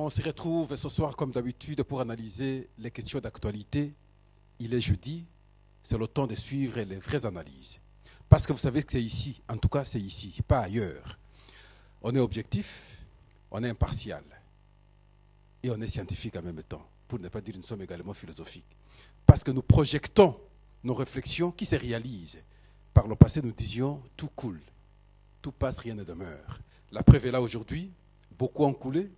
On se retrouve ce soir comme d'habitude pour analyser les questions d'actualité. Il est jeudi, c'est le temps de suivre les vraies analyses. Parce que vous savez que c'est ici, en tout cas c'est ici, pas ailleurs. On est objectif, on est impartial et on est scientifique en même temps, pour ne pas dire une somme également philosophique. Parce que nous projetons nos réflexions qui se réalisent. Par le passé, nous disions tout coule, tout passe, rien ne demeure. La preuve est là aujourd'hui, beaucoup ont coulé,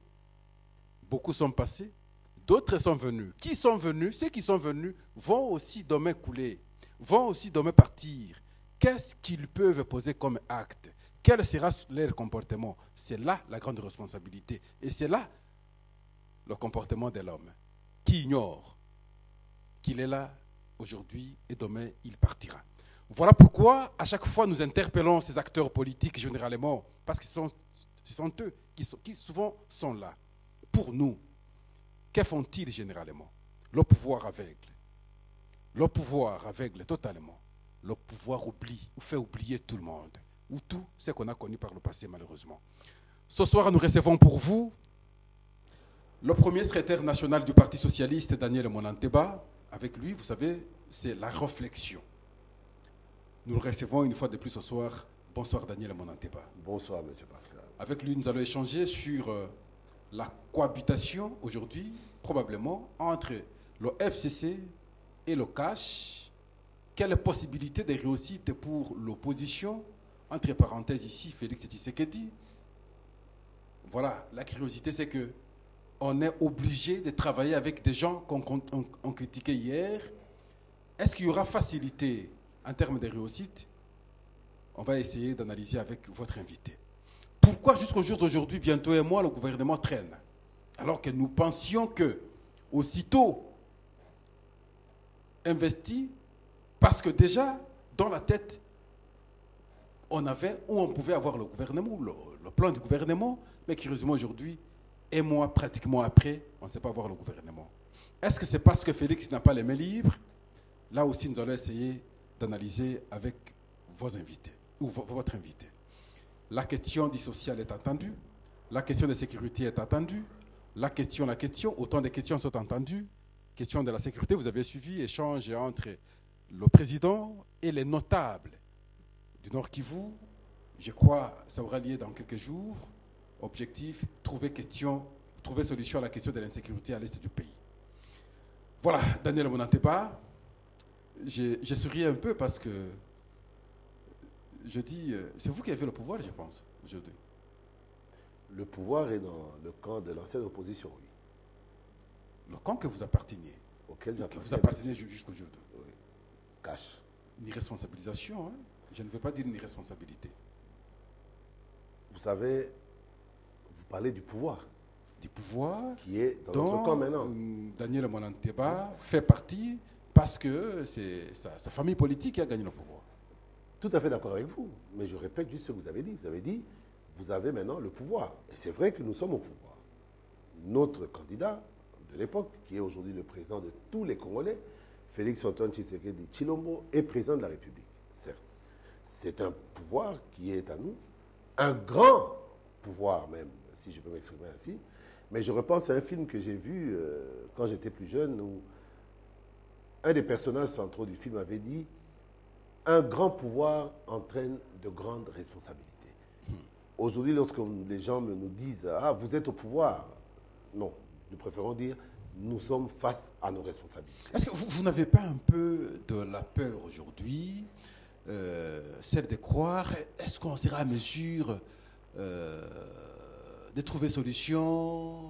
beaucoup sont passés, d'autres sont venus. Qui sont venus? Ceux qui sont venus vont aussi demain couler, vont aussi demain partir. Qu'est-ce qu'ils peuvent poser comme acte? Quel sera leur comportement? C'est là la grande responsabilité. Et c'est là le comportement de l'homme qui ignore qu'il est là aujourd'hui et demain il partira. Voilà pourquoi à chaque fois nous interpellons ces acteurs politiques généralement, parce que ce sont eux qui souvent sont là. Pour nous, que font-ils généralement? Le pouvoir aveugle. Le pouvoir aveugle totalement. Le pouvoir oublie ou fait oublier tout le monde, ou tout ce qu'on a connu par le passé malheureusement. Ce soir, nous recevons pour vous le premier secrétaire national du Parti socialiste, Daniel Monanteba. Avec lui, vous savez, c'est la réflexion. Nous le recevons une fois de plus ce soir. Bonsoir Daniel Monanteba. Bonsoir M. Pascal. Avec lui, nous allons échanger sur la cohabitation aujourd'hui, probablement, entre le FCC et le CACH. Quelle possibilité de réussite pour l'opposition? Entre parenthèses ici, Félix Tshisekedi. Voilà, la curiosité c'est que on est obligé de travailler avec des gens qu'on critiquait hier. Est-ce qu'il y aura facilité en termes de réussite? On va essayer d'analyser avec votre invité. Pourquoi jusqu'au jour d'aujourd'hui, bientôt et moi, le gouvernement traîne? Alors que nous pensions que, aussitôt investi, parce que déjà, dans la tête, on avait, ou on pouvait avoir le gouvernement, le plan du gouvernement, mais curieusement aujourd'hui, et moi, pratiquement après, on ne sait pas voir le gouvernement. Est-ce que c'est parce que Félix n'a pas les mains libres? Là aussi, nous allons essayer d'analyser avec vos invités, ou votre invité. La question du social est attendue, la question de sécurité est attendue, la question, autant de questions sont entendues. Question de la sécurité, vous avez suivi, échange entre le président et les notables du Nord Kivu. Je crois que ça aura lieu dans quelques jours. Objectif, trouver solution à la question de l'insécurité à l'est du pays. Voilà, Daniel Monanteba, je souris un peu parce que je dis, c'est vous qui avez le pouvoir, je pense, aujourd'hui. Le pouvoir est dans le camp de l'ancienne opposition, oui. Le camp que vous apparteniez. Auquel j'appartiens. Que vous appartenez jusqu'aujourd'hui. Oui. Cache. Une irresponsabilisation, hein? Je ne veux pas dire une irresponsabilité. Vous savez, vous parlez du pouvoir. Du pouvoir qui est dans notre camp maintenant. Daniel Monanteba fait partie parce que c'est sa famille politique qui a gagné le pouvoir. Tout à fait d'accord avec vous. Mais je répète juste ce que vous avez dit. Vous avez dit, vous avez maintenant le pouvoir. Et c'est vrai que nous sommes au pouvoir. Notre candidat de l'époque, qui est aujourd'hui le président de tous les Congolais, Félix Antoine Tshisekedi Tshilombo, est président de la République. Certes, c'est un pouvoir qui est à nous, un grand pouvoir même, si je peux m'exprimer ainsi. Mais je repense à un film que j'ai vu quand j'étais plus jeune, où un des personnages centraux du film avait dit « Un grand pouvoir entraîne de grandes responsabilités. » Aujourd'hui, lorsque les gens nous disent « Ah, vous êtes au pouvoir », non, nous préférons dire « Nous sommes face à nos responsabilités. » Est-ce que vous n'avez pas un peu de la peur aujourd'hui, celle de croire, est-ce qu'on sera à mesure de trouver solution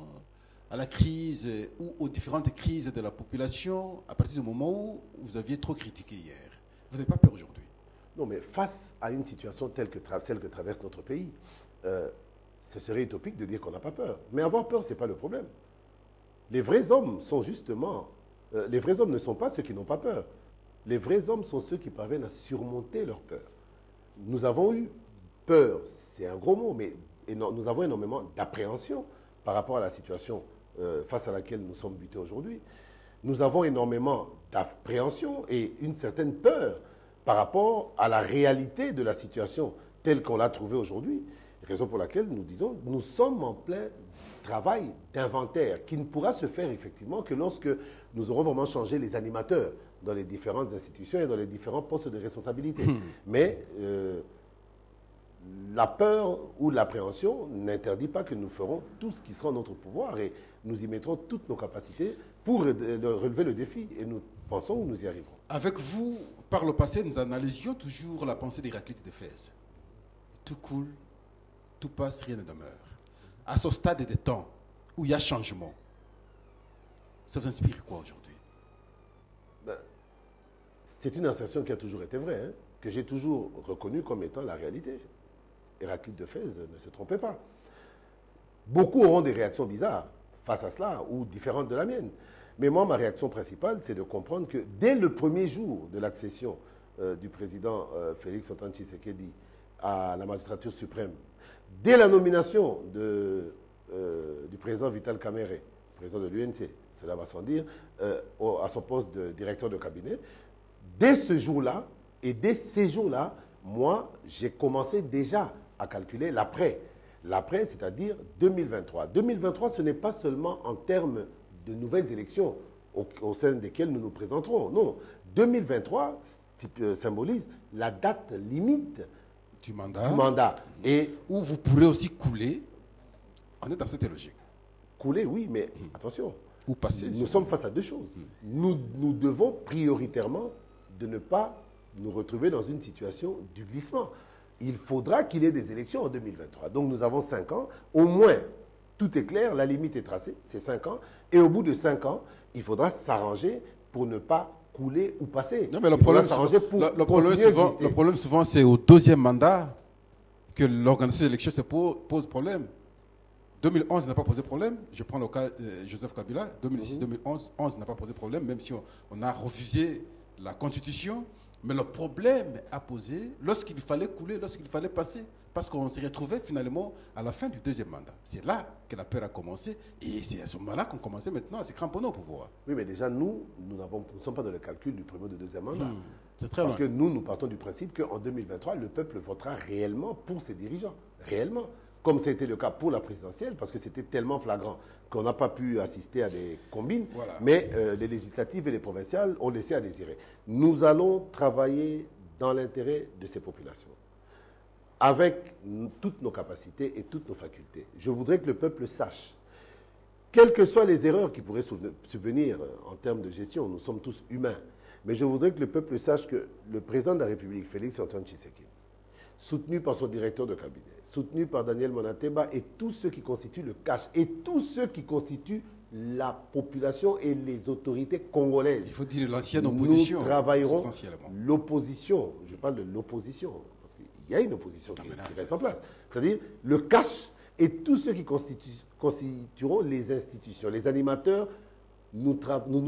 à la crise ou aux différentes crises de la population à partir du moment où vous aviez trop critiqué hier? Vous n'avez pas peur aujourd'hui? Non, mais face à une situation telle que celle que traverse notre pays, ce serait utopique de dire qu'on n'a pas peur. Mais avoir peur, ce n'est pas le problème. Les vrais hommes sont justement... les vrais hommes ne sont pas ceux qui n'ont pas peur. Les vrais hommes sont ceux qui parviennent à surmonter leur peur. Nous avons eu peur, c'est un gros mot, mais nous avons énormément d'appréhension par rapport à la situation face à laquelle nous sommes butés aujourd'hui. Nous avons énormément d'appréhension et une certaine peur par rapport à la réalité de la situation telle qu'on l'a trouvée aujourd'hui. Raison pour laquelle nous disons, nous sommes en plein travail d'inventaire qui ne pourra se faire effectivement que lorsque nous aurons vraiment changé les animateurs dans les différentes institutions et dans les différents postes de responsabilité. Mais la peur ou l'appréhension n'interdit pas que nous ferons tout ce qui sera en notre pouvoir et nous y mettrons toutes nos capacités pour relever le défi et nous pensons que nous y arriverons. Avec vous, par le passé, nous analysions toujours la pensée d'Héraclite d'Éphèse. Tout coule, tout passe, rien ne demeure. À ce stade des temps où il y a changement, ça vous inspire quoi aujourd'hui? C'est une assertion qui a toujours été vraie, hein, que j'ai toujours reconnue comme étant la réalité. Héraclite d'Éphèse ne se trompait pas. Beaucoup auront des réactions bizarres face à cela ou différentes de la mienne. Mais moi, ma réaction principale, c'est de comprendre que dès le premier jour de l'accession du président Félix Antoine Tshisekedi à la magistrature suprême, dès la nomination du président Vital Kamerhe, président de l'UNC, cela va sans dire, à son poste de directeur de cabinet, dès ce jour-là et dès ces jours-là, moi, j'ai commencé déjà à calculer l'après. L'après, c'est-à-dire 2023. 2023, ce n'est pas seulement en termes de nouvelles élections au sein desquelles nous nous présenterons. Non, 2023 symbolise la date limite du mandat. Et où vous pourrez aussi couler. On est dans cette logique. Couler, oui, mais attention. Ou passer. Nous sommes face à deux choses. Nous devons prioritairement de ne pas nous retrouver dans une situation du glissement. Il faudra qu'il y ait des élections en 2023. Donc nous avons 5 ans. Au moins, tout est clair, la limite est tracée, c'est 5 ans. Et au bout de 5 ans, il faudra s'arranger pour ne pas couler ou passer. Non, mais le problème souvent, c'est au deuxième mandat que l'organisation de l'élection se pose problème. 2011 n'a pas posé problème. Je prends le cas Joseph Kabila. 2006-2011 n'a pas posé problème, même si on a refusé la constitution. Mais le problème a posé lorsqu'il fallait couler, lorsqu'il fallait passer. Parce qu'on s'est retrouvé finalement à la fin du deuxième mandat. C'est là que la peur a commencé. Et c'est à ce moment-là qu'on commençait maintenant à se cramponner au pouvoir. Oui, mais déjà, nous ne sommes pas dans le calcul du premier ou du deuxième mandat. C'est très loin. Parce que nous partons du principe qu'en 2023, le peuple votera réellement pour ses dirigeants. Réellement. Comme c'était le cas pour la présidentielle, parce que c'était tellement flagrant qu'on n'a pas pu assister à des combines. Voilà. Mais les législatives et les provinciales ont laissé à désirer. Nous allons travailler dans l'intérêt de ces populations, avec toutes nos capacités et toutes nos facultés. Je voudrais que le peuple sache, quelles que soient les erreurs qui pourraient subvenir en termes de gestion, nous sommes tous humains, mais je voudrais que le peuple sache que le président de la République, Félix Antoine Tshisekedi, soutenu par son directeur de cabinet, soutenu par Daniel Monateba et tous ceux qui constituent le cash et tous ceux qui constituent la population et les autorités congolaises. Il faut dire l'ancienne opposition. Nous travaillerons l'opposition. Je parle de l'opposition, parce qu'il y a une opposition qui reste en place. C'est-à-dire le cash et tous ceux qui constitueront les institutions, les animateurs. Nous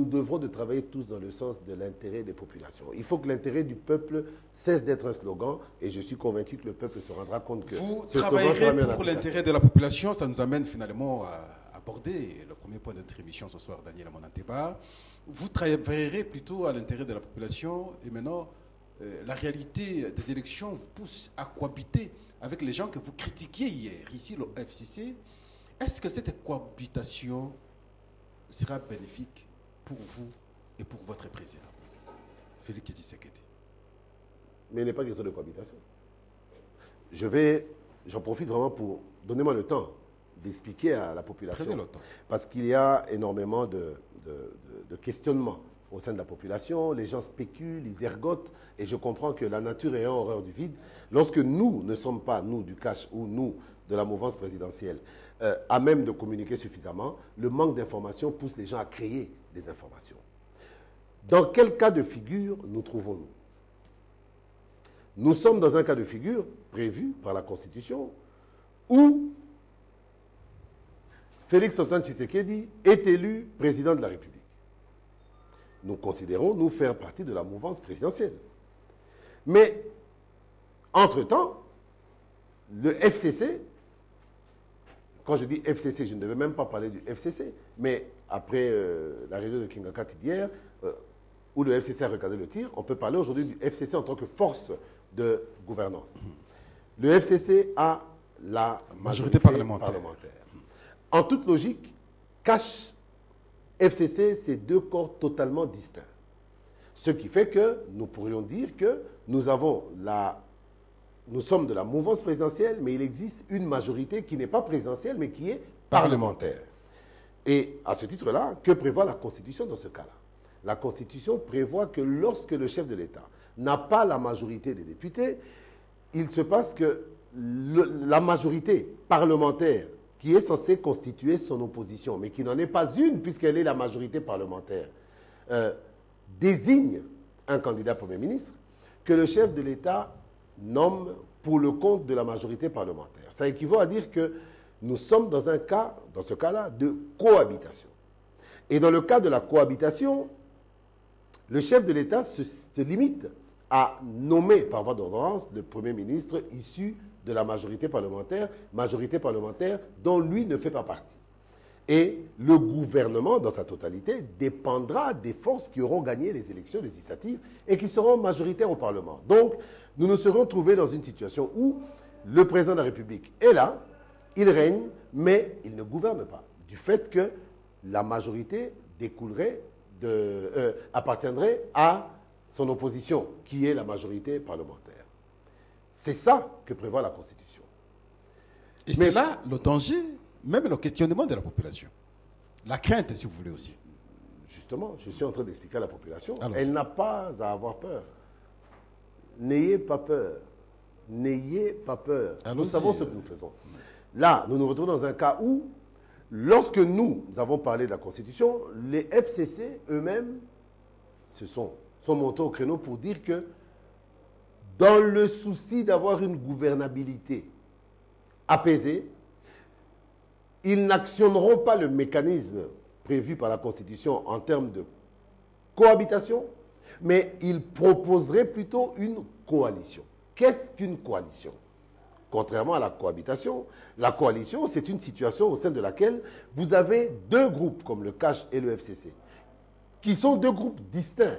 devrons de travailler tous dans le sens de l'intérêt des populations. Il faut que l'intérêt du peuple cesse d'être un slogan et je suis convaincu que le peuple se rendra compte que... Vous travaillerez pour l'intérêt de la population. Ça nous amène finalement à aborder le premier point de notre émission ce soir, Daniel Monateba. Vous travaillerez plutôt à l'intérêt de la population et maintenant, la réalité des élections vous pousse à cohabiter avec les gens que vous critiquiez hier, ici, le FCC. Est-ce que cette cohabitation sera bénéfique pour vous et pour votre président, Félix Tshisekedi? Mais il n'est pas question de cohabitation. J'en profite vraiment pour... Donnez-moi le temps d'expliquer à la population. Prenez le temps. Parce qu'il y a énormément de questionnements au sein de la population. Les gens spéculent, ils ergotent. Et je comprends que la nature ayant horreur du vide, lorsque nous ne sommes pas, nous du cash ou nous de la mouvance présidentielle, à même de communiquer suffisamment, le manque d'informations pousse les gens à créer des informations. Dans quel cas de figure nous trouvons-nous? Nous sommes dans un cas de figure prévu par la Constitution où Félix Antoine Tshisekedi est élu président de la République. Nous considérons nous faire partie de la mouvance présidentielle. Mais, entre-temps, le FCC, quand je dis FCC, je ne devais même pas parler du FCC, mais après la réunion de Kingakati d'hier, où le FCC a regardé le tir, on peut parler aujourd'hui du FCC en tant que force de gouvernance. Le FCC a la majorité parlementaire. En toute logique, CACH, FCC, c'est deux corps totalement distincts. Ce qui fait que nous pourrions dire que nous sommes de la mouvance présidentielle, mais il existe une majorité qui n'est pas présidentielle, mais qui est parlementaire. Et à ce titre-là, que prévoit la Constitution dans ce cas-là? La Constitution prévoit que lorsque le chef de l'État n'a pas la majorité des députés, il se passe que la majorité parlementaire qui est censée constituer son opposition, mais qui n'en est pas une puisqu'elle est la majorité parlementaire, désigne un candidat Premier ministre que le chef de l'État nomme pour le compte de la majorité parlementaire. Ça équivaut à dire que nous sommes dans ce cas-là, de cohabitation. Et dans le cas de la cohabitation, le chef de l'État se limite à nommer par voie d'ordonnance le Premier ministre issu de la majorité parlementaire dont lui ne fait pas partie. Et le gouvernement, dans sa totalité, dépendra des forces qui auront gagné les élections législatives et qui seront majoritaires au Parlement. Donc, nous nous serons trouvés dans une situation où le président de la République est là, il règne, mais il ne gouverne pas, du fait que la majorité appartiendrait à son opposition, qui est la majorité parlementaire. C'est ça que prévoit la Constitution. Et c'est là le danger, même le questionnement de la population. La crainte, si vous voulez aussi. Justement, je suis en train d'expliquer à la population. Elle n'a pas à avoir peur. N'ayez pas peur. N'ayez pas peur. Nous savons ce que nous faisons. Là, nous nous retrouvons dans un cas où, lorsque nous avons parlé de la Constitution, les FCC eux-mêmes sont montés au créneau pour dire que dans le souci d'avoir une gouvernabilité apaisée, ils n'actionneront pas le mécanisme prévu par la Constitution en termes de cohabitation, mais ils proposeraient plutôt une coalition. Qu'est-ce qu'une coalition? Contrairement à la cohabitation, la coalition, c'est une situation au sein de laquelle vous avez deux groupes, comme le CACH et le FCC, qui sont deux groupes distincts,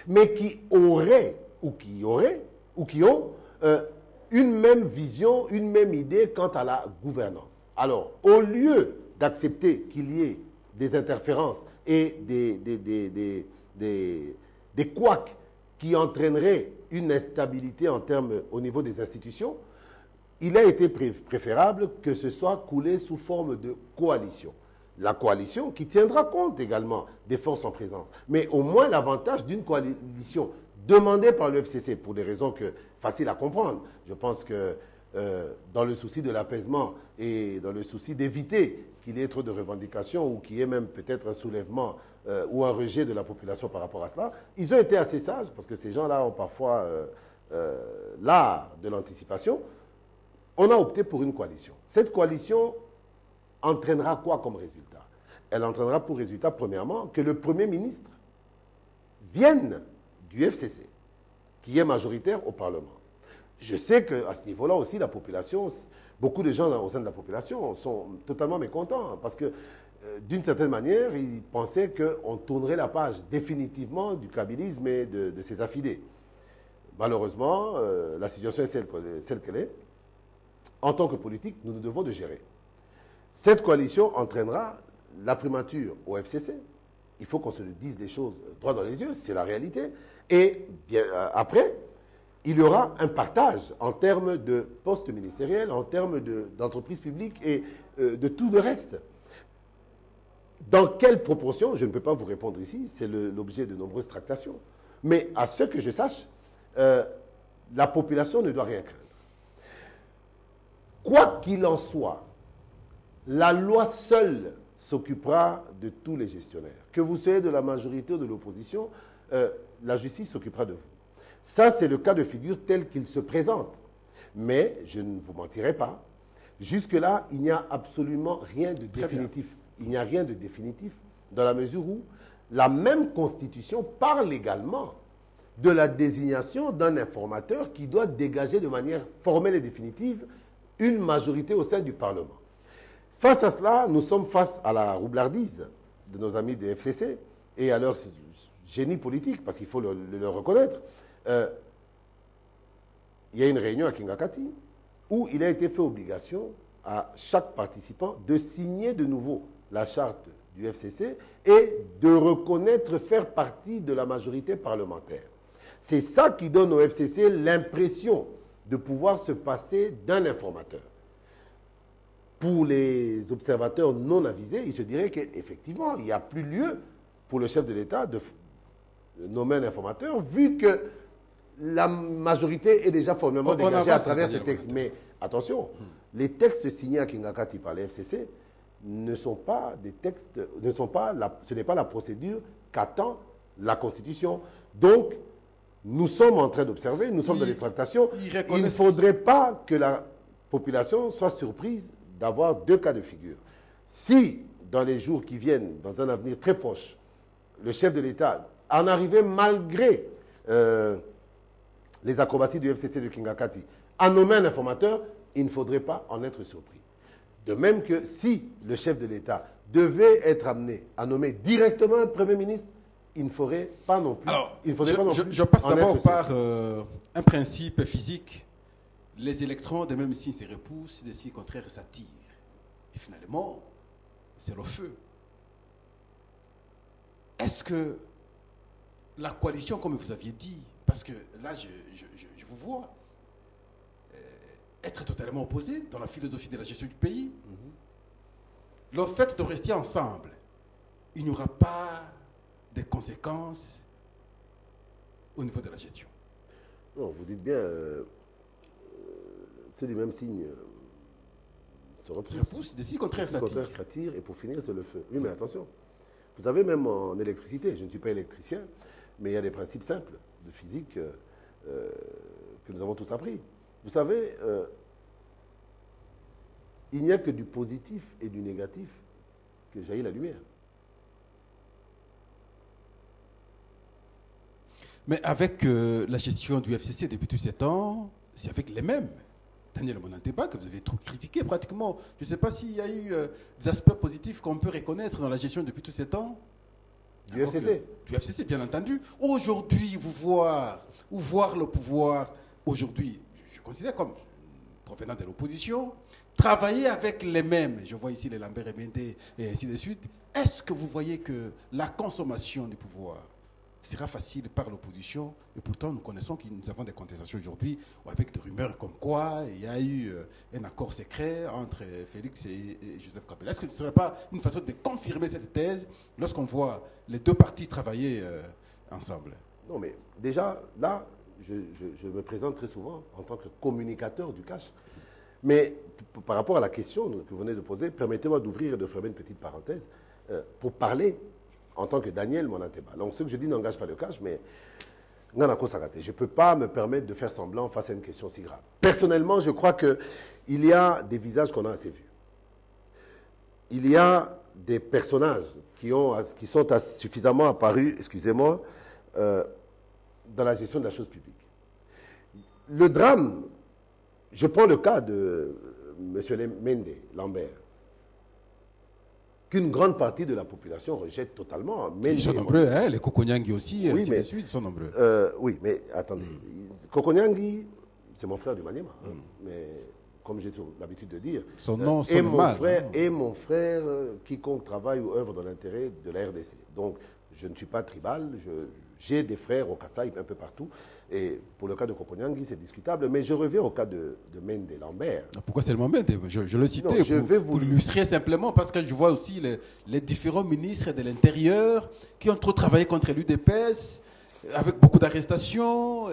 mais qui ont une même vision, une même idée quant à la gouvernance. Alors, au lieu d'accepter qu'il y ait des interférences et des couacs qui entraîneraient une instabilité au niveau des institutions, il a été préférable que ce soit coulé sous forme de coalition. La coalition qui tiendra compte également des forces en présence. Mais au moins l'avantage d'une coalition demandée par le FCC, pour des raisons faciles à comprendre. Je pense que dans le souci de l'apaisement et dans le souci d'éviter qu'il y ait trop de revendications ou qu'il y ait même peut-être un soulèvement ou un rejet de la population par rapport à cela, ils ont été assez sages parce que ces gens-là ont parfois l'art de l'anticipation. On a opté pour une coalition. Cette coalition entraînera quoi comme résultat? Elle entraînera pour résultat, premièrement, que le Premier ministre vienne du FCC, qui est majoritaire au Parlement. Je sais qu'à ce niveau-là aussi, la population, beaucoup de gens au sein de la population sont totalement mécontents, parce que d'une certaine manière, ils pensaient qu'on tournerait la page définitivement du kabylisme et de ses affidés. Malheureusement, la situation est celle qu'elle est. En tant que politique, nous nous devons de gérer. Cette coalition entraînera la primature au FCC. Il faut qu'on se le dise les choses droit dans les yeux, c'est la réalité. Et bien après, il y aura un partage en termes de postes ministériels, en termes d'entreprises publiques et de tout le reste. Dans quelle proportion, je ne peux pas vous répondre ici, c'est l'objet de nombreuses tractations. Mais à ce que je sache, la population ne doit rien craindre. Quoi qu'il en soit, la loi seule s'occupera de tous les gestionnaires. Que vous soyez de la majorité ou de l'opposition, la justice s'occupera de vous. Ça, c'est le cas de figure tel qu'il se présente. Mais, je ne vous mentirai pas, jusque-là, il n'y a absolument rien de définitif. Il n'y a rien de définitif dans la mesure où la même Constitution parle également de la désignation d'un informateur qui doit dégager de manière formelle et définitive une majorité au sein du Parlement. Face à cela, nous sommes face à la roublardise de nos amis des FCC et à leur génie politique, parce qu'il faut le reconnaître. Il y a une réunion à Kingakati où il a été fait obligation à chaque participant de signer de nouveau la charte du FCC et de reconnaître faire partie de la majorité parlementaire. C'est ça qui donne au FCC l'impression de pouvoir se passer d'un informateur. Pour les observateurs non avisés, il se dirait qu'effectivement, il n'y a plus lieu pour le chef de l'État de nommer un informateur, vu que la majorité est déjà formellement dégagée à travers ce texte. Mais attention, les textes signés à Kingakati par les FCC ne sont pas des textes, ce n'est pas la procédure qu'attend la Constitution. Donc, nous sommes en train d'observer, nous sommes dans les tractations. Il ne faudrait pas que la population soit surprise d'avoir deux cas de figure. Si, dans les jours qui viennent, dans un avenir très proche, le chef de l'État en arrivait malgré les acrobaties du FCC de Kingakati à nommer un informateur, il ne faudrait pas en être surpris. De même que si le chef de l'État devait être amené à nommer directement un Premier ministre, il ne faudrait pas non plus. Alors, je passe d'abord par un principe physique. Les électrons, de même signes se repoussent, des signes contraires s'attirent. Et finalement, c'est le feu. Est-ce que la coalition, comme vous aviez dit, parce que là, je vous vois être totalement opposé dans la philosophie de la gestion du pays, le fait de rester ensemble, il n'y aura pas de conséquences au niveau de la gestion. Non, vous dites bien, ceux du même signe se repoussent. Des signes contraires s'attirent, et pour finir, c'est le feu. Oui, mais attention. Vous savez, même en électricité, je ne suis pas électricien, mais il y a des principes simples de physique que nous avons tous appris. Vous savez, il n'y a que du positif et du négatif que jaillit la lumière. Mais avec la gestion du FCC depuis tous ces temps, c'est avec les mêmes. Daniel Monanteba, que vous avez trop critiqué pratiquement. Je ne sais pas s'il y a eu des aspects positifs qu'on peut reconnaître dans la gestion depuis tous ces temps. Du FCC. Du FCC, bien entendu. Aujourd'hui, voir le pouvoir, aujourd'hui, je considère comme provenant de l'opposition, travailler avec les mêmes, je vois ici les Lambert et Mende et ainsi de suite, est-ce que vous voyez que la consommation du pouvoir sera facile par l'opposition? Et pourtant, nous connaissons que nous avons des contestations aujourd'hui avec des rumeurs comme quoi il y a eu un accord secret entre Félix et Joseph Kabila. Est-ce que ce ne serait pas une façon de confirmer cette thèse lorsqu'on voit les deux partis travailler ensemble? Non, mais déjà, là, je me présente très souvent en tant que communicateur du cash. Mais par rapport à la question que vous venez de poser, permettez-moi d'ouvrir et de fermer une petite parenthèse pour parler en tant que Daniel Monanteba. Donc ce que je dis n'engage pas le cash, mais je ne peux pas me permettre de faire semblant face à une question si grave. Personnellement, je crois qu'il y a des visages qu'on a assez vus. Il y a des personnages qui sont suffisamment apparus, excusez-moi, dans la gestion de la chose publique. Le drame, je prends le cas de M. Mende Lambert, qu'une grande partie de la population rejette totalement. Ils sont nombreux, hein, les Kokonyangi aussi, oui, mais, ils sont nombreux. Oui, mais attendez. Kokonyangi, c'est mon frère du Maniema. Mais comme j'ai l'habitude de dire, son nom sonne mal. Et mon frère, quiconque travaille ou œuvre dans l'intérêt de la RDC. Donc, je ne suis pas tribal, j'ai des frères au Kasaï un peu partout. Et pour le cas de Kokonyangi, c'est discutable. Mais je reviens au cas de Mende Lambert. Pourquoi seulement Mende? Je le citais pour illustrer simplement, parce que je vois aussi les différents ministres de l'Intérieur qui ont trop travaillé contre l'UDPS, avec beaucoup d'arrestations.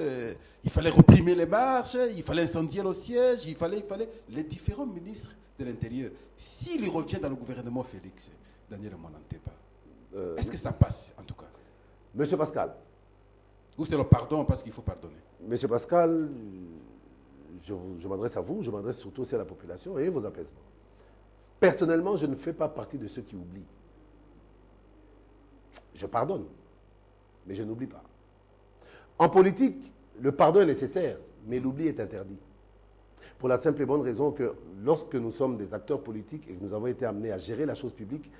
Il fallait réprimer les marches, il fallait incendier le siège, il fallait les différents ministres de l'Intérieur. S'il revient dans le gouvernement Félix, Daniel Monanteba, est-ce que ça passe en tout cas? Monsieur Pascal. Ou c'est le pardon parce qu'il faut pardonner? Monsieur Pascal, je m'adresse à vous, je m'adresse surtout aussi à la population et vos apaisements. Personnellement, je ne fais pas partie de ceux qui oublient. Je pardonne, mais je n'oublie pas. En politique, le pardon est nécessaire, mais l'oubli est interdit. Pour la simple et bonne raison que lorsque nous sommes des acteurs politiques et que nous avons été amenés à gérer la chose publique,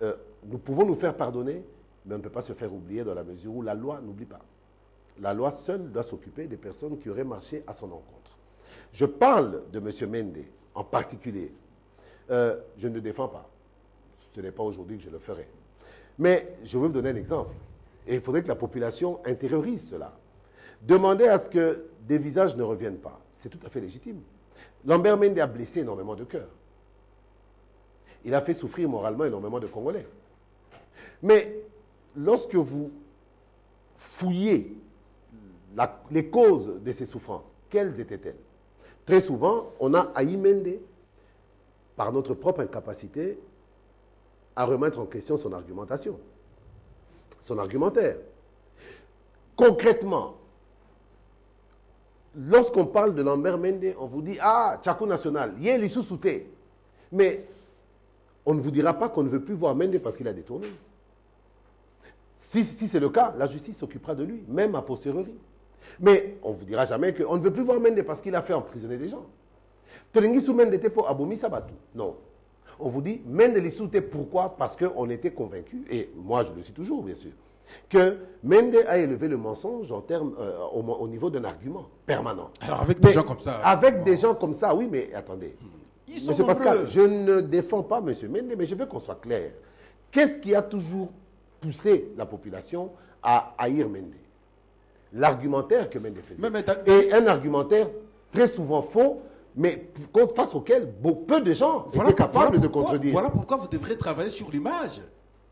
nous pouvons nous faire pardonner, mais on ne peut pas se faire oublier dans la mesure où la loi n'oublie pas. La loi seule doit s'occuper des personnes qui auraient marché à son encontre. Je parle de M. Mende en particulier. Je ne le défends pas. Ce n'est pas aujourd'hui que je le ferai. Mais je vais vous donner un exemple. Et il faudrait que la population intériorise cela. Demander à ce que des visages ne reviennent pas, c'est tout à fait légitime. Lambert Mende a blessé énormément de cœurs. Il a fait souffrir moralement énormément de Congolais. Mais lorsque vous fouillez les causes de ces souffrances, quelles étaient-elles? Très souvent, on a haï Mende par notre propre incapacité à remettre en question son argumentation, son argumentaire. Concrètement, lorsqu'on parle de Lambert Mende, on vous dit « Ah, Tchakou National, yé l'issou souté ». Mais on ne vous dira pas qu'on ne veut plus voir Mende parce qu'il a détourné. Si c'est le cas, la justice s'occupera de lui, même a posteriori. Mais on ne vous dira jamais qu'on ne veut plus voir Mende parce qu'il a fait emprisonner des gens. Tolingi sou Mende était pour Abomi Sabatou. Non. On vous dit Mende l'issou pourquoi? Parce qu'on était convaincus, et moi je le suis toujours bien sûr, que Mende a élevé le mensonge en termes, au niveau d'un argument permanent. Alors avec des gens comme ça. Avec des gens comme ça, oui, mais attendez. Monsieur Pascal, je ne défends pas M. Mende, mais je veux qu'on soit clair. Qu'est-ce qui a toujours poussé la population à haïr Mende? L'argumentaire que Mende faisait. Et un argumentaire très souvent faux, mais face auquel peu de gens étaient capables de contredire. Voilà pourquoi vous devrez travailler sur l'image.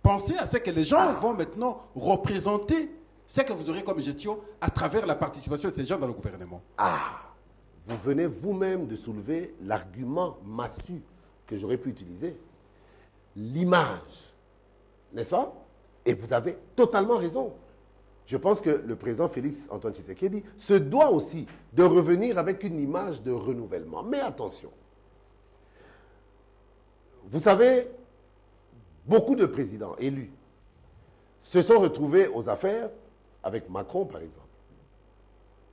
Pensez à ce que les gens vont maintenant représenter, ce que vous aurez comme gestion à travers la participation de ces gens dans le gouvernement. Vous venez vous-même de soulever l'argument massu que j'aurais pu utiliser. L'image, n'est-ce pas? Et vous avez totalement raison. Je pense que le président Félix Antoine Tshisekedi se doit aussi de revenir avec une image de renouvellement. Mais attention, vous savez, beaucoup de présidents élus se sont retrouvés aux affaires avec Macron, par exemple,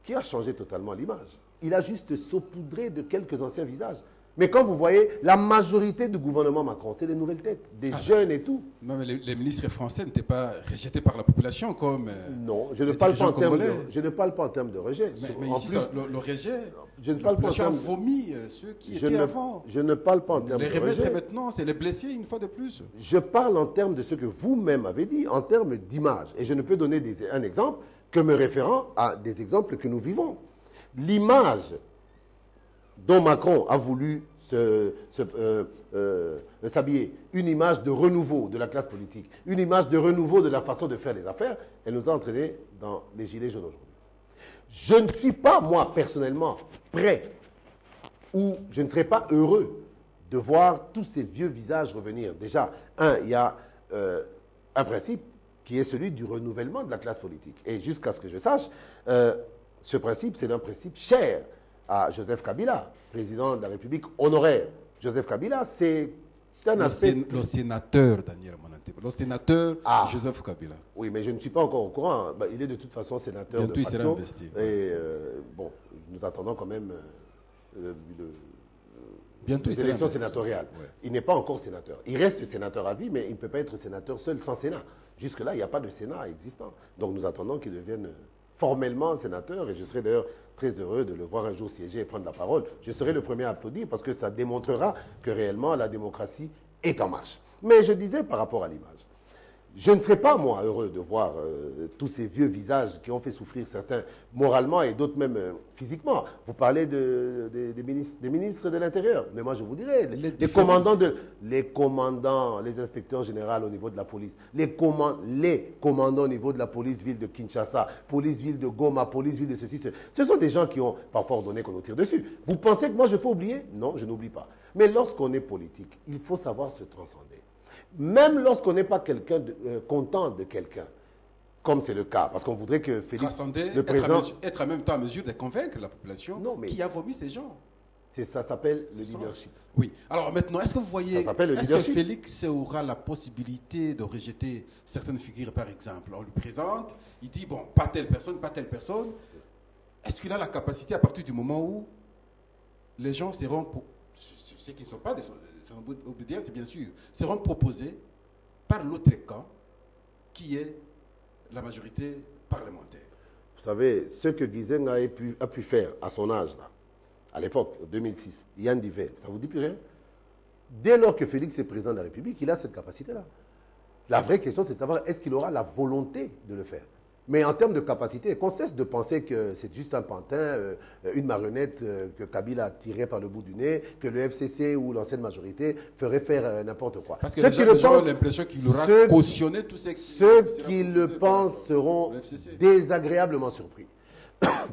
qui a changé totalement l'image. Il a juste saupoudré de quelques anciens visages. Mais quand vous voyez, la majorité du gouvernement Macron, c'est des nouvelles têtes, des jeunes et tout. Non, mais les ministres français n'étaient pas rejetés par la population comme... non, je ne parle pas en termes de rejet. Mais ici, le rejet, je ne parle la population pas a vomi ceux qui étaient avant. Je ne parle pas en termes de rejet. Les remettre maintenant, c'est les blessés une fois de plus. Je parle en termes de ce que vous-même avez dit, en termes d'image. Et je ne peux donner un exemple que me référant à des exemples que nous vivons. L'image dont Macron a voulu s'habiller, une image de renouveau de la classe politique, une image de renouveau de la façon de faire les affaires, elle nous a entraînés dans les gilets jaunes aujourd'hui. Je ne suis pas, moi, personnellement, prêt, ou je ne serais pas heureux de voir tous ces vieux visages revenir. Déjà, il y a un principe qui est celui du renouvellement de la classe politique. Et jusqu'à ce que je sache, ce principe, c'est un principe cher à Joseph Kabila, président de la République honoraire. Joseph Kabila, c'est un aspect... Le sénateur Daniel Monanté, le sénateur Joseph Kabila. Oui, mais je ne suis pas encore au courant. Il est de toute façon sénateur bientôt de facto. Il sera investi. Et bon, nous attendons quand même bientôt les élections sénatoriales. Ouais. Il n'est pas encore sénateur. Il reste sénateur à vie, mais il ne peut pas être sénateur seul sans Sénat. Jusque-là, il n'y a pas de Sénat existant. Donc nous attendons qu'il devienne formellement sénateur, et je serai d'ailleurs très heureux de le voir un jour siéger et prendre la parole. Je serai le premier à applaudir parce que ça démontrera que réellement la démocratie est en marche. Mais je disais par rapport à l'image, je ne serais pas, moi, heureux de voir tous ces vieux visages qui ont fait souffrir certains moralement et d'autres même physiquement. Vous parlez des ministres de l'Intérieur. Mais moi, je vous dirais, les inspecteurs généraux au niveau de la police, les commandants au niveau de la police ville de Kinshasa, police ville de Goma, police ville de ceci. Ce sont des gens qui ont parfois ordonné qu'on nous tire dessus. Vous pensez que moi, je peux oublier? Non, je n'oublie pas. Mais lorsqu'on est politique, il faut savoir se transcender. Même lorsqu'on n'est pas content de quelqu'un, comme c'est le cas, parce qu'on voudrait que Félix, le président... être en même temps en mesure de convaincre la population qui a vomi ces gens. Ça s'appelle le leadership. Oui. Alors maintenant, est-ce que vous voyez, est-ce que Félix aura la possibilité de rejeter certaines figures, par exemple? On lui présente, il dit, bon, pas telle personne, pas telle personne. Est-ce qu'il a la capacité, à partir du moment où les gens seront... ceux qui ne sont pas des obédients, bien sûr, seront proposés par l'autre camp, qui est la majorité parlementaire. Vous savez, ce que Gizenga a pu faire à son âge, là, à l'époque, en 2006, Yann Diver, ça ne vous dit plus rien? Dès lors que Félix est président de la République, il a cette capacité-là. La vraie question, c'est de savoir est-ce qu'il aura la volonté de le faire. Mais en termes de capacité, qu'on cesse de penser que c'est juste un pantin, une marionnette que Kabila a tiré par le bout du nez, que le FCC ou l'ancienne majorité ferait faire n'importe quoi. Parce que les gens ont l'impression qu'il aura cautionné tous ces... Ceux qui le pensent seront désagréablement surpris.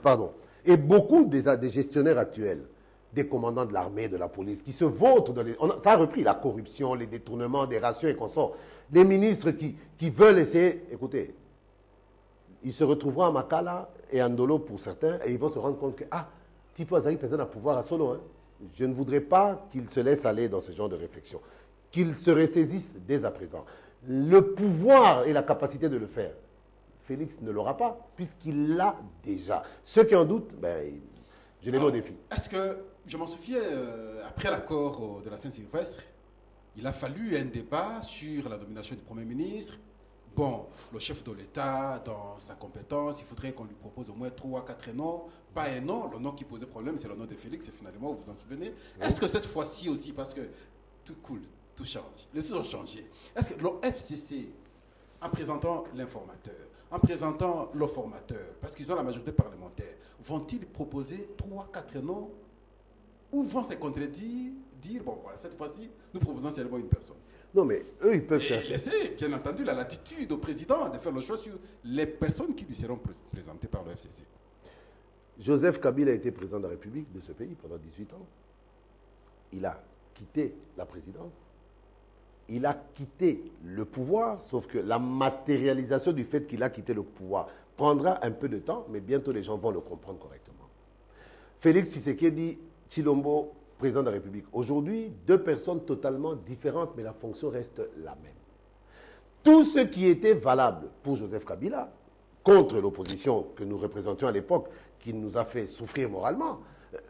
Pardon. Et beaucoup des gestionnaires actuels, des commandants de l'armée, de la police, qui se vautrent dans les... Ça a repris la corruption, les détournements des rations et consorts. Les ministres qui veulent essayer... Écoutez, ils se retrouveront à Makala et à Ndolo pour certains, et ils vont se rendre compte que, Tipo Azari présente un pouvoir à Solo. Hein. Je ne voudrais pas qu'ils se laissent aller dans ce genre de réflexion. Qu'ils se ressaisissent dès à présent. Le pouvoir et la capacité de le faire, Félix ne l'aura pas, puisqu'il l'a déjà. Ceux qui en doutent, je les mets au défi. Est-ce que, je m'en souviens, après l'accord de la Saint-Sylvestre, il a fallu un débat sur la nomination du Premier ministre. Bon, le chef de l'État, dans sa compétence, il faudrait qu'on lui propose au moins 3 à 4 noms, pas un nom. Le nom qui posait problème, c'est le nom de Félix, et finalement, vous vous en souvenez. Oui. Est-ce que cette fois-ci aussi, parce que tout coule, tout change, les choses ont changé, est-ce que le FCC, en présentant l'informateur, en présentant le formateur, parce qu'ils ont la majorité parlementaire, vont-ils proposer 3, 4 noms ou vont se contredire, dire, bon voilà, cette fois-ci, nous proposons seulement une personne? Non, mais eux, ils peuvent chercher. Laisser, bien entendu, la latitude au président de faire le choix sur les personnes qui lui seront présentées par le FCC. Joseph Kabila a été président de la République de ce pays pendant 18 ans. Il a quitté la présidence. Il a quitté le pouvoir, sauf que la matérialisation du fait qu'il a quitté le pouvoir prendra un peu de temps, mais bientôt les gens vont le comprendre correctement. Félix Tshisekedi Tshilombo, président de la République. Aujourd'hui, 2 personnes totalement différentes, mais la fonction reste la même. Tout ce qui était valable pour Joseph Kabila, contre l'opposition que nous représentions à l'époque, qui nous a fait souffrir moralement,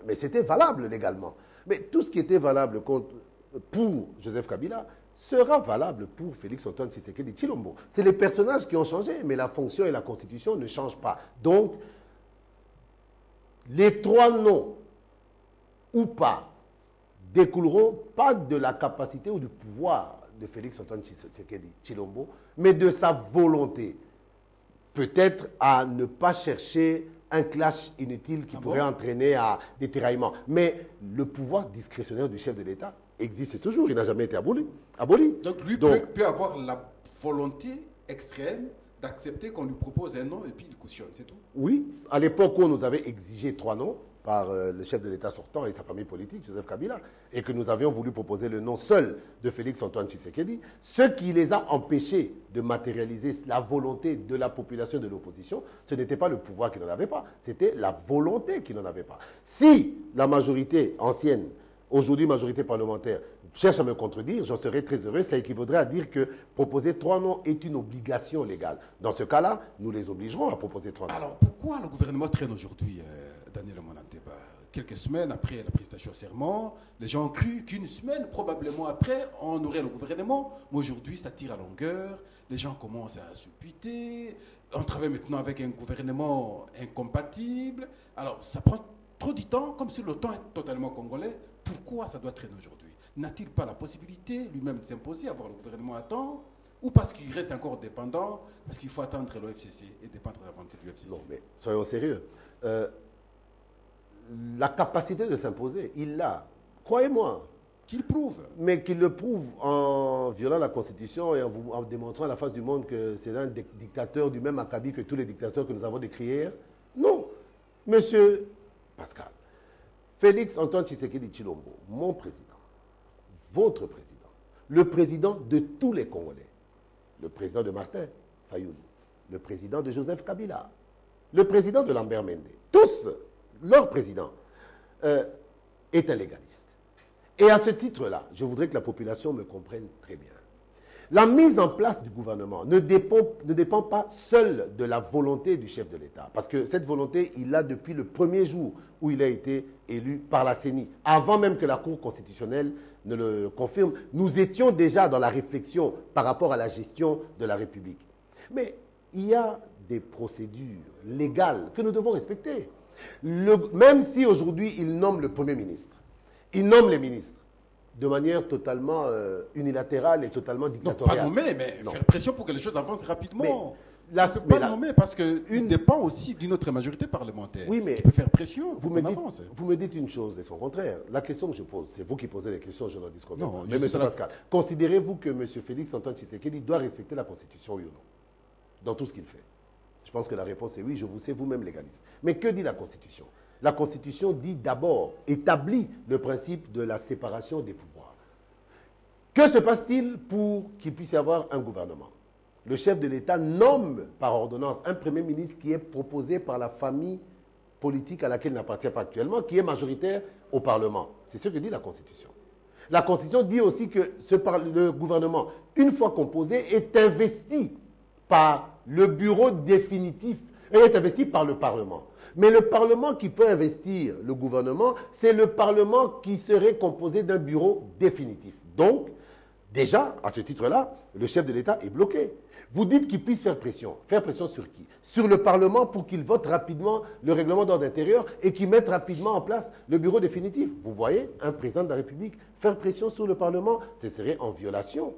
mais c'était valable légalement. Mais tout ce qui était valable pour Joseph Kabila sera valable pour Félix-Antoine Tshisekedi Tshilombo. C'est les personnages qui ont changé, mais la fonction et la constitution ne changent pas. Donc, les 3 noms ou pas découleront pas de la capacité ou du pouvoir de Félix-Antoine Tshisekedi Tshilombo, mais de sa volonté. Peut-être à ne pas chercher un clash inutile qui pourrait entraîner à des tiraillements. Mais le pouvoir discrétionnaire du chef de l'État existe toujours, il n'a jamais été aboli. Donc lui peut avoir la volonté extrême d'accepter qu'on lui propose un nom et puis il cautionne, c'est tout? Oui, à l'époque où on nous avait exigé 3 noms, par le chef de l'État sortant et sa famille politique, Joseph Kabila, et que nous avions voulu proposer le nom seul de Félix-Antoine Tshisekedi, ce qui les a empêchés de matérialiser la volonté de la population de l'opposition, ce n'était pas le pouvoir qui n'en avait pas, c'était la volonté qui n'en avait pas. Si la majorité ancienne, aujourd'hui majorité parlementaire, cherche à me contredire, j'en serais très heureux, ça équivaudrait à dire que proposer 3 noms est une obligation légale. Dans ce cas-là, nous les obligerons à proposer 3 noms. Alors pourquoi le gouvernement traîne aujourd'hui, Daniel Monanteba? Quelques semaines après la prestation de serment, les gens ont cru qu'une semaine, probablement après, on aurait le gouvernement. Mais aujourd'hui, ça tire à longueur. Les gens commencent à se buter. On travaille maintenant avec un gouvernement incompatible. Alors, ça prend trop de temps, comme si le temps est totalement congolais. Pourquoi ça doit traîner aujourd'hui? N'a-t-il pas la possibilité lui-même de s'imposer, avoir le gouvernement à temps? Ou parce qu'il reste encore dépendant, parce qu'il faut attendre le FCC et dépendre de la volonté du FCC? Non, mais soyons sérieux. La capacité de s'imposer, il l'a. Croyez-moi. Qu'il prouve. Mais qu'il le prouve en violant la Constitution et en démontrant à la face du monde que c'est un dictateur du même acabit que tous les dictateurs que nous avons décrits hier. Non. Monsieur Pascal, Félix-Antoine Tshisekedi Tshilombo, mon président, votre président, le président de tous les Congolais, le président de Martin Fayoulou, le président de Joseph Kabila, le président de Lambert Mende, tous, leur président, est un légaliste. Et à ce titre-là, je voudrais que la population me comprenne très bien. La mise en place du gouvernement ne dépend pas seule de la volonté du chef de l'État. Parce que cette volonté, il l'a depuis le premier jour où il a été élu par la CENI. Avant même que la Cour constitutionnelle ne le confirme, nous étions déjà dans la réflexion par rapport à la gestion de la République. Mais il y a des procédures légales que nous devons respecter. Même si aujourd'hui il nomme le Premier ministre, il nomme les ministres de manière totalement unilatérale et totalement Non, dictatoriale. pas nommer, mais Non. faire pression pour que les choses avancent rapidement. Mais Il ne peut pas nommer parce qu'il dépend aussi d'une autre majorité parlementaire. Oui, mais qui peut faire pression vous pour me, qu'on dites, avance. vous me dites une chose et son contraire. La question que je pose, c'est vous qui posez les questions, je n'en discute pas. Non, Mais je M. suis là- Pascal, considérez-vous que M. Félix Antoine Tshisekedi doit respecter la Constitution, oui ou non, dans tout ce qu'il fait? Je pense que la réponse est oui, je vous sais vous-même légaliste. Mais que dit la Constitution? La Constitution dit d'abord, établit le principe de la séparation des pouvoirs. Que se passe-t-il pour qu'il puisse y avoir un gouvernement? Le chef de l'État nomme par ordonnance un Premier ministre qui est proposé par la famille politique à laquelle il n'appartient pas actuellement, qui est majoritaire au Parlement. C'est ce que dit la Constitution. La Constitution dit aussi que le gouvernement, une fois composé, est investi par le bureau définitif et est investi par le Parlement. Mais le Parlement qui peut investir le gouvernement, c'est le Parlement qui serait composé d'un bureau définitif. Donc, déjà, à ce titre-là, le chef de l'État est bloqué. Vous dites qu'il puisse faire pression. Faire pression sur qui? Sur le Parlement pour qu'il vote rapidement le règlement d'ordre intérieur et qu'il mette rapidement en place le bureau définitif. Vous voyez, un président de la République faire pression sur le Parlement, ce serait en violation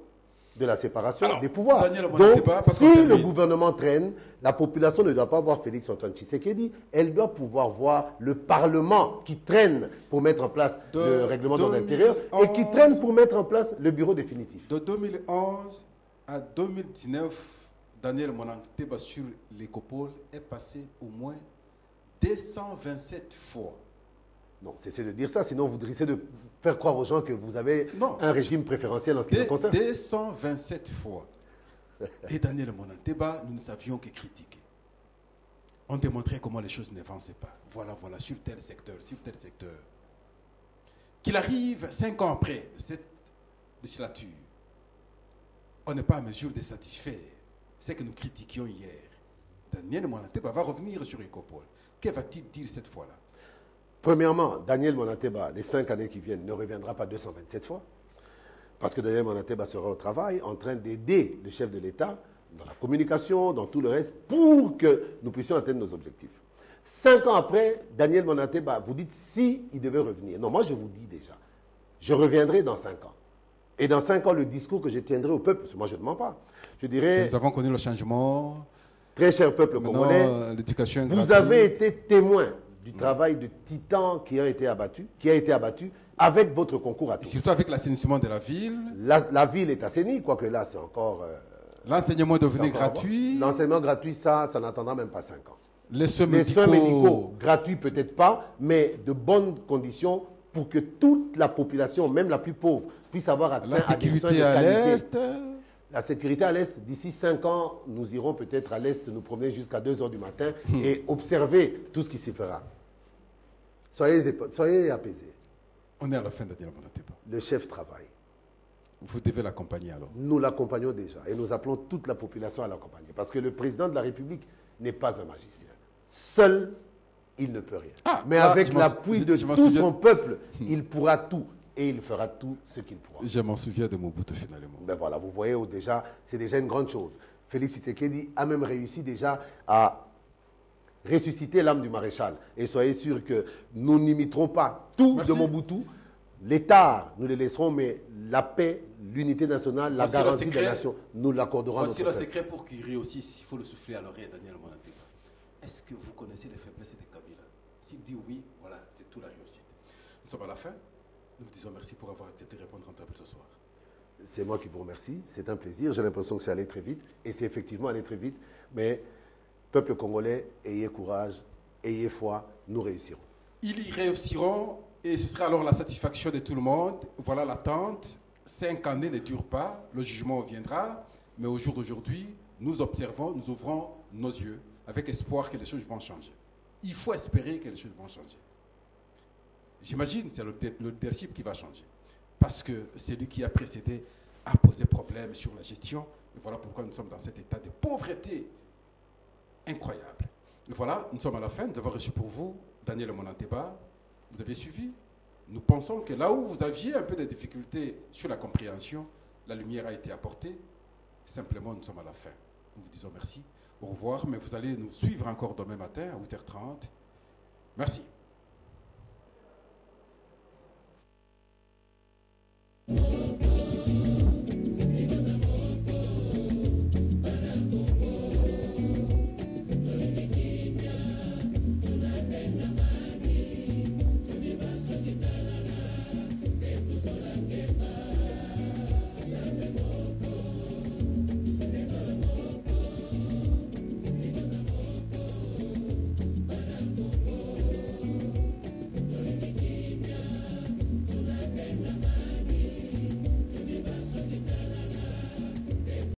de la séparation des pouvoirs. Daniel, Donc, si le gouvernement traîne, la population ne doit pas voir Félix Antoine Tshisekedi, elle doit pouvoir voir le Parlement qui traîne pour mettre en place le règlement d'ordre intérieur et qui traîne pour mettre en place le bureau définitif. De 2011 à 2019, Daniel Monanteba sur l'Écopole est passé au moins 227 fois. Non, cessez de dire ça, sinon vous risquez de faire croire aux gens que vous avez un régime préférentiel en ce qui le concerne. 227 fois. Et Daniel Monanteba, nous ne savions que critiquer. On démontrait comment les choses n'avançaient pas. Voilà, sur tel secteur, sur tel secteur. Qu'il arrive 5 ans après de cette législature, on n'est pas à mesure de satisfaire ce que nous critiquions hier. Daniel Monanteba va revenir sur Écopole. Que va-t-il dire cette fois-là? Premièrement, Daniel Monanteba, les 5 années qui viennent, ne reviendra pas 227 fois. Parce que Daniel Monanteba sera au travail en train d'aider le chef de l'État dans la communication, dans tout le reste, pour que nous puissions atteindre nos objectifs. 5 ans après, Daniel Monanteba, vous dites si il devait revenir. Non, moi je vous dis déjà, je reviendrai dans 5 ans. Et dans 5 ans, le discours que je tiendrai au peuple, parce que moi je ne mens pas, je dirais... Nous avons connu le changement. Très cher peuple congolais, l'éducation vous avez été témoin du travail de titan qui a été abattu avec votre concours à tous. Surtout avec l'assainissement de la ville. La ville est assainie, quoique là, c'est encore... L'enseignement est devenu gratuit. L'enseignement gratuit, ça n'attendra même pas 5 ans. Les soins médicaux, gratuits peut-être pas, mais de bonnes conditions pour que toute la population, même la plus pauvre, puisse avoir accès à des soins de qualité. La sécurité à l'Est. La sécurité à l'Est, d'ici 5 ans, nous irons peut-être à l'Est nous promener jusqu'à 2 h du matin et observer tout ce qui s'y fera. Soyez apaisés. On est à la fin, Daniel Monanteba. Le chef travaille. Vous devez l'accompagner alors. Nous l'accompagnons déjà et nous appelons toute la population à l'accompagner. Parce que le président de la République n'est pas un magicien. Seul, il ne peut rien. Mais avec l'appui de tout son peuple, il pourra tout. Et il fera tout ce qu'il pourra. Je m'en souviens de Mobutu finalement. Ben voilà, vous voyez, déjà, c'est déjà une grande chose. Félix Tshisekedi a même réussi déjà à ressusciter l'âme du maréchal. Et soyez sûrs que nous n'imiterons pas tout de Mobutu. L'État, nous les laisserons, mais la paix, l'unité nationale, la garantie de la nation, nous l'accorderons à notre peuple. Voici le secret pour qu'il réussisse. Il faut le souffler à l'oreille, Daniel Monanteba. Est-ce que vous connaissez les faiblesses de Kabila? S'il dit oui, voilà, c'est tout la réussite. Nous sommes à la fin. Nous vous disons merci pour avoir accepté de répondre en table ce soir. C'est moi qui vous remercie. C'est un plaisir. J'ai l'impression que c'est allé très vite. Et c'est effectivement allé très vite. Mais, peuple congolais, ayez courage, ayez foi, nous réussirons. Ils y réussiront et ce sera alors la satisfaction de tout le monde. Voilà l'attente. 5 années ne durent pas. Le jugement viendra. Mais au jour d'aujourd'hui, nous observons, nous ouvrons nos yeux avec espoir que les choses vont changer. Il faut espérer que les choses vont changer. J'imagine que c'est le leadership qui va changer. Parce que celui qui a précédé a posé problème sur la gestion. Et voilà pourquoi nous sommes dans cet état de pauvreté incroyable. Et voilà, nous sommes à la fin. Nous avons reçu pour vous Daniel Monanteba. Vous avez suivi. Nous pensons que là où vous aviez un peu de difficultés sur la compréhension, la lumière a été apportée. Simplement, nous sommes à la fin. Nous vous disons merci. Au revoir. Mais vous allez nous suivre encore demain matin à 8h30. Merci.